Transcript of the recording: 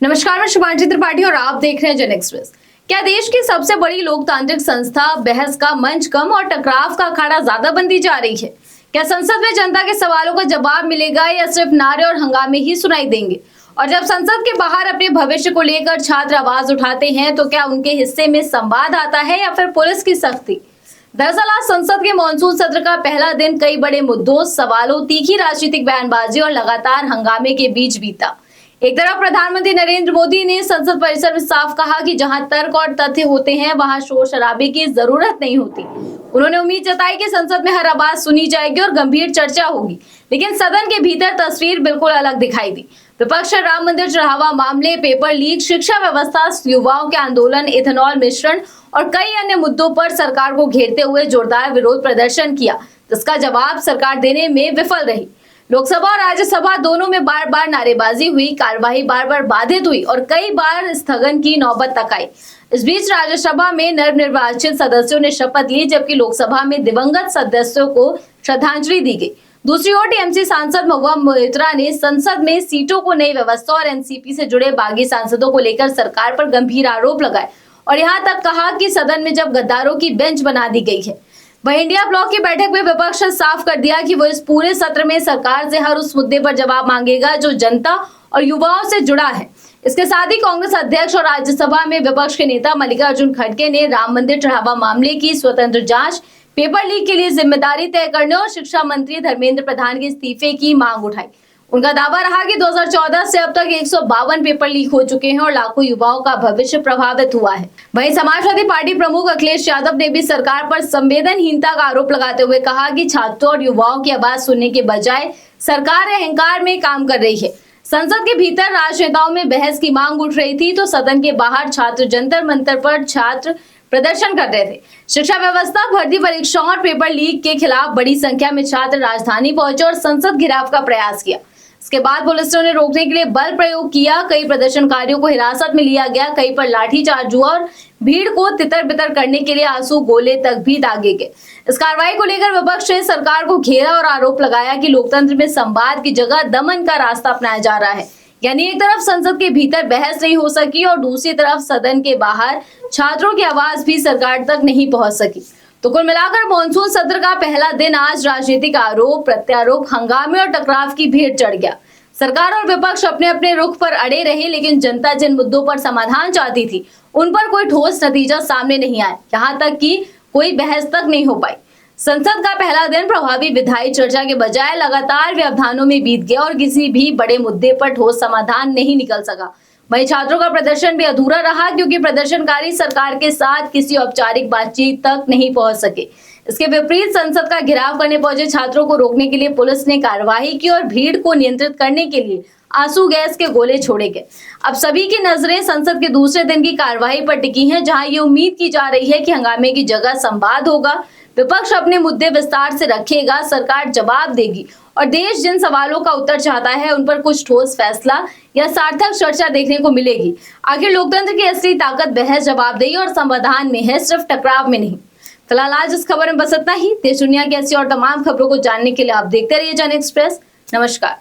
नमस्कार, मैं शुभांशी त्रिपाठी और आप देख रहे हैं जन एक्सप्रेस। क्या देश की सबसे बड़ी लोकतांत्रिक संस्था बहस का मंच कम और टकराव का अखाड़ा ज्यादा बनती जा रही है? क्या संसद में जनता के सवालों का जवाब मिलेगा या सिर्फ नारे और हंगामे ही सुनाई देंगे? और जब संसद के बाहर अपने भविष्य को लेकर छात्र आवाज उठाते हैं तो क्या उनके हिस्से में संवाद आता है या फिर पुलिस की सख्ती? दरअसल आज संसद के मानसून सत्र का पहला दिन कई बड़े मुद्दों, सवालों, तीखी राजनीतिक बयानबाजी और लगातार हंगामे के बीच बीता। एक तरफ प्रधानमंत्री नरेंद्र मोदी ने संसद परिसर में साफ कहा कि जहां तर्क और तथ्य होते हैं वहां शोर शराबे की जरूरत नहीं होती। उन्होंने उम्मीद जताई कि संसद में हर आवाज सुनी जाएगी और गंभीर चर्चा होगी, लेकिन सदन के भीतर तस्वीर बिल्कुल अलग दिखाई दी। विपक्ष राम मंदिर चढ़ावा मामले, पेपर लीक, शिक्षा व्यवस्था, युवाओं के आंदोलन, इथेनॉल मिश्रण और कई अन्य मुद्दों पर सरकार को घेरते हुए जोरदार विरोध प्रदर्शन किया, जिसका जवाब सरकार देने में विफल रही। लोकसभा और राज्यसभा दोनों में बार बार नारेबाजी हुई, कार्यवाही बार बार बाधित हुई और कई बार स्थगन की नौबत तक आई। इस बीच राज्यसभा में नवनिर्वाचित सदस्यों ने शपथ ली, जबकि लोकसभा में दिवंगत सदस्यों को श्रद्धांजलि दी गई। दूसरी ओर टीएमसी सांसद महुआ मोइत्रा ने संसद में सीटों को नई व्यवस्था और एनसीपी से जुड़े बागी सांसदों को लेकर सरकार पर गंभीर आरोप लगाए और यहाँ तक कहा कि सदन में जब गद्दारों की बेंच बना दी गई है। वहीं इंडिया ब्लॉक की बैठक में विपक्ष ने साफ कर दिया कि वो इस पूरे सत्र में सरकार से हर उस मुद्दे पर जवाब मांगेगा जो जनता और युवाओं से जुड़ा है। इसके साथ ही कांग्रेस अध्यक्ष और राज्यसभा में विपक्ष के नेता मल्लिकार्जुन खड़गे ने राम मंदिर चढ़ावा मामले की स्वतंत्र जांच, पेपर लीक के लिए जिम्मेदारी तय करने और शिक्षा मंत्री धर्मेंद्र प्रधान के इस्तीफे की मांग उठाई। उनका दावा रहा कि 2014 से अब तक 152 पेपर लीक हो चुके हैं और लाखों युवाओं का भविष्य प्रभावित हुआ है। वहीं समाजवादी पार्टी प्रमुख अखिलेश यादव ने भी सरकार पर संवेदनहीनता का आरोप लगाते हुए कहा कि छात्रों और युवाओं की आवाज सुनने के बजाय सरकार अहंकार में काम कर रही है। संसद के भीतर राजनेताओं में बहस की मांग उठ रही थी तो सदन के बाहर छात्र जंतर मंतर पर छात्र प्रदर्शन कर रहे थे। शिक्षा व्यवस्था, भर्ती परीक्षाओं और पेपर लीक के खिलाफ बड़ी संख्या में छात्र राजधानी पहुंचे और संसद घेराव का प्रयास किया। इसके बाद पुलिस ने रोकने के लिए बल प्रयोग किया, कई प्रदर्शनकारियों को हिरासत में लिया गया, कई पर लाठीचार्ज हुआ और भीड़ को तितर बितर करने के लिए आंसू गोले तक भी दागे गए। इस कार्रवाई को लेकर विपक्ष ने सरकार को घेरा और आरोप लगाया कि लोकतंत्र में संवाद की जगह दमन का रास्ता अपनाया जा रहा है। यानी एक तरफ संसद के भीतर बहस नहीं हो सकी और दूसरी तरफ सदन के बाहर छात्रों की आवाज भी सरकार तक नहीं पहुंच सकी। तो कुल मिलाकर मानसून सत्र का पहला दिन आज राजनीतिक आरोप, प्रत्यारोप, हंगामे और टकराव की भेंट चढ़ गया। सरकार और विपक्ष अपने अपने रुख पर अड़े रहे, लेकिन जनता जिन मुद्दों पर समाधान चाहती थी उन पर कोई ठोस नतीजा सामने नहीं आया। यहाँ तक कि कोई बहस तक नहीं हो पाई। संसद का पहला दिन प्रभावी विधायी चर्चा के बजाय लगातार व्यवधानों में बीत गया और किसी भी बड़े मुद्दे पर ठोस समाधान नहीं निकल सका। वहीं छात्रों का प्रदर्शन भी अधूरा रहा क्योंकि प्रदर्शनकारी सरकार के साथ किसी औपचारिक बातचीत तक नहीं पहुंच सके। इसके विपरीत संसद का घेराव करने पहुंचे छात्रों को रोकने के लिए पुलिस ने कार्रवाई की और भीड़ को नियंत्रित करने के लिए आंसू गैस के गोले छोड़े गए। अब सभी की नजरें संसद के दूसरे दिन की कार्रवाई पर टिकी हैं, जहां ये उम्मीद की जा रही है कि हंगामे की जगह संवाद होगा, विपक्ष अपने मुद्दे विस्तार से रखेगा, सरकार जवाब देगी और देश जिन सवालों का उत्तर चाहता है उन पर कुछ ठोस फैसला या सार्थक चर्चा देखने को मिलेगी। आखिर लोकतंत्र की असली ताकत बहस, जवाबदेही और समाधान में है, सिर्फ टकराव में नहीं। फिलहाल आज इस खबर में बस इतना ही। देश दुनिया की ऐसी और तमाम खबरों को जानने के लिए आप देखते रहिए जन एक्सप्रेस। नमस्कार।